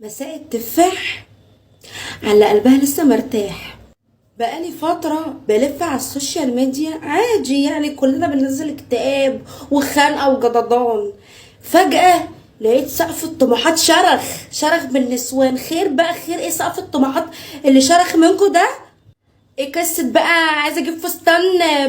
مساء التفاح على قلبها لسه مرتاح. بقالي فترة بلف على السوشيال ميديا عادي، يعني كلنا بننزل اكتئاب وخنقة وجدضان. فجأة لقيت سقف الطموحات شرخ بالنسوان. خير بقى، خير ايه سقف الطموحات اللي شرخ منكو ده؟ ايه قصة بقى؟ عايزة اجيب فستان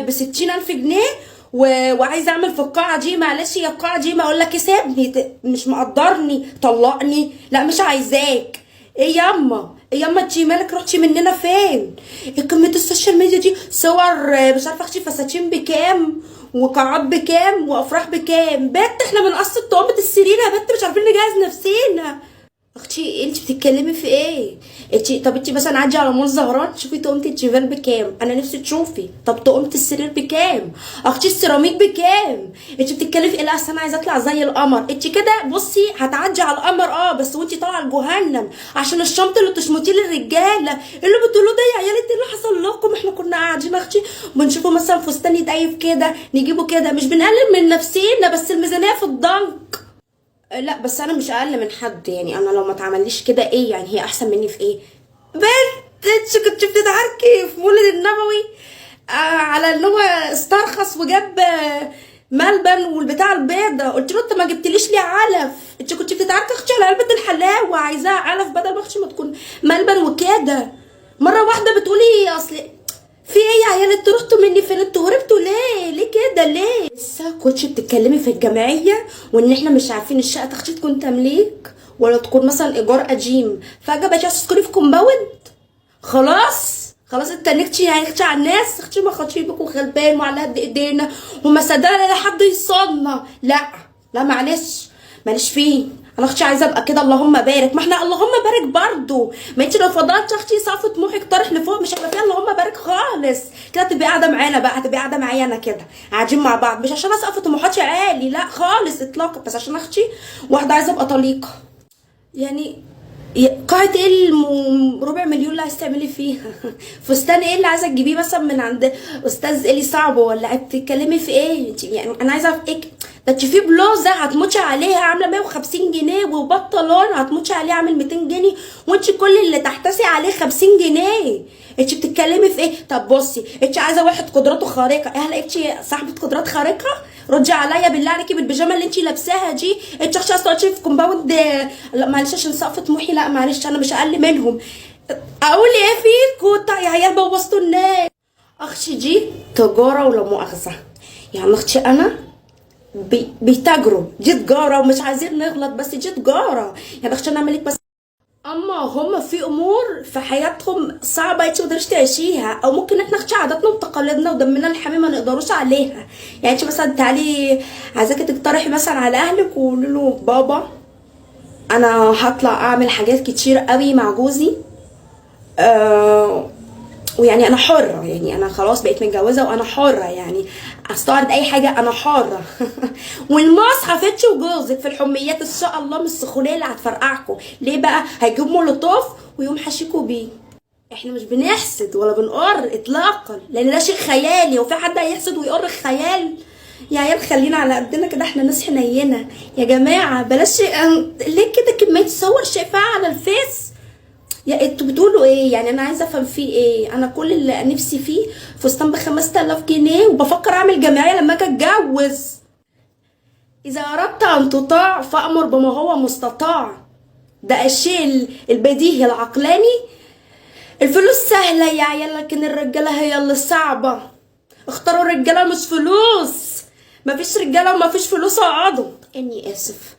ب60,000 جنيه وعايزه اعمل في القاعه دي. معلش يا القاعه دي، ما اقول لك سيبني، مش مقدرني طلقني، لا مش عايزاك. ايه ياما، ايه ياما، انتي مالك؟ رحتي مننا فين؟ ايه كميه السوشيال ميديا دي؟ صور مش عارفه اختي فساتين بكام وقاعات بكام وافراح بكام. بنت احنا بنقسط طقمة السرير يا بنت، مش عارفين نجهز نفسينا. اختي انت بتتكلمي في ايه؟ طب انت مثلا عدي على مول زهران شوفي طقمة الجيفان بكام، انا نفسي تشوفي. طب طقمة السرير بكام؟ اختي السيراميك بكام؟ انت بتتكلمي في ايه؟ لا اصل انا عايزه اطلع زي القمر. انت كده بصي هتعدي على القمر بس وانت طالعه لجهنم عشان الشنط اللي تشمتيه للرجاله. اللي بتقولوا ده يا عيال، انت اللي حصل لكم؟ احنا كنا قاعدين اختي بنشوفوا مثلا فستان يتقيف كده نجيبه كده، مش بنقلل من نفسينا بس الميزانيه في الضنك. لا بس انا مش اقل من حد، يعني انا لو ما اتعمليش كده ايه يعني؟ هي احسن مني في ايه؟ بنت انت كنت بتتعاركي في مولد النبوي على ان هو استرخص وجاب ملبن والبتاع البيضة. قلت له انت ما جبتليش ليه علف؟ انت كنت بتتعاركي اختي على علبة الحلاوة، عايزاها علف بدل ما اختي ما تكون ملبن وكده. مرة واحدة بتقولي اصل في ايه يا عيال؟ انتوا رحتوا مني فين؟ انتوا هربتوا ليه كده ليه؟ لسه كنتش بتتكلمي في الجمعيه وان احنا مش عارفين الشقه تاخدي تكون تمليك ولا تكون مثلا ايجار قديم. فجاه بقيتي عايزه تسكني في كومباوند. خلاص اتنكتي يعني اختي على الناس. اختي ما خطيبك وغلبان وعلى قد ايدينا وما صدقنا لحد يصادنا. لا معلش فيه. انا اختي عايزه ابقى كده اللهم بارك. ما احنا اللهم بارك برضو. ما انت لو فضلت اختي سقف طموحك طارح لفوق مش هيبقى فيها اللهم بارك خالص. كده تبقي قاعده معانا بقى، هتبقي قاعده معايا انا كده قاعدين مع بعض، مش عشان سقف طموحاتي عالي لا خالص اطلاقا، بس عشان اختي واحده عايزه ابقى طليقه. يعني قاعة ايه ربع مليون اللي عايزه تعملي فيها؟ فستان ايه اللي عايزه تجيبيه مثلا من عند استاذ الي صعب؟ ولا بتتكلمي في ايه انت؟ يعني انا عايزه اعرف ايه ده؟ انت في بلوزه هتموتي عليها عامله 150 جنيه وبنطلون هتموتي عليه عامل 200 جنيه، وانت كل اللي تحتسي عليه 50 جنيه. انت بتتكلمي في ايه؟ طب بصي، انت عايزه واحد قدراته خارقه، ايه لقيتي صاحبه قدرات خارقه؟ ردي عليا بالله عليكي بالبيجامه اللي انت لابساها دي. انت عايزه تقعدي في كومباوند؟ لا معلش عشان سقف طموحي، لا معلش انا مش اقل منهم. اقول ايه فيكوا يا عيال؟ بوظتوا الناس. اختي دي تجاره ولا مؤاخذه، يعني اختي انا بيتاجروا، دي تجاره ومش عايزين نغلط بس دي تجاره. يعني اختي انا اعمل لك بس اما هم في امور في حياتهم صعبه انت ما تقدريش تعيشيها، او ممكن احنا اختي عاداتنا وتقاليدنا ودمنا الحامي ما نقدروش عليها. يعني انت مثلا تعالي عايزاكي تقترحي مثلا على اهلك وقولي له بابا انا هطلع اعمل حاجات كتير قوي مع جوزي، ويعني انا حره، يعني انا خلاص بقيت متجوزه وانا حره، يعني استعرض اي حاجه انا حره. والمصحف انت وجوزك في الحميات ان شاء الله مش السخونيه اللي هتفرقعكم. ليه بقى؟ هيجيب مولوتوف ويقوم حشيكوا بيه. احنا مش بنحسد ولا بنقر اطلاقا، لان ده شيء خيالي، وفي حد هيحسد ويقر خيال؟ يا عيال خلينا على قدنا كده، احنا ناس حنينه يا جماعه. بلاش ليه كده كميه صور شايفاها على الفيس؟ يا انتوا بتقولوا ايه يعني؟ انا عايزه افهم فيه ايه. انا كل اللي نفسي فيه فستان ب5000 جنيه، وبفكر اعمل جمعيه لما اجي اتجوز. اذا اردت ان تطاع فامر بما هو مستطاع. ده الشيء البديهي العقلاني. الفلوس سهله يا عيال، لكن الرجاله هي اللي صعبه. اختاروا الرجاله مش فلوس. مفيش رجاله ومفيش فلوس، اقعدوا. اني اسف.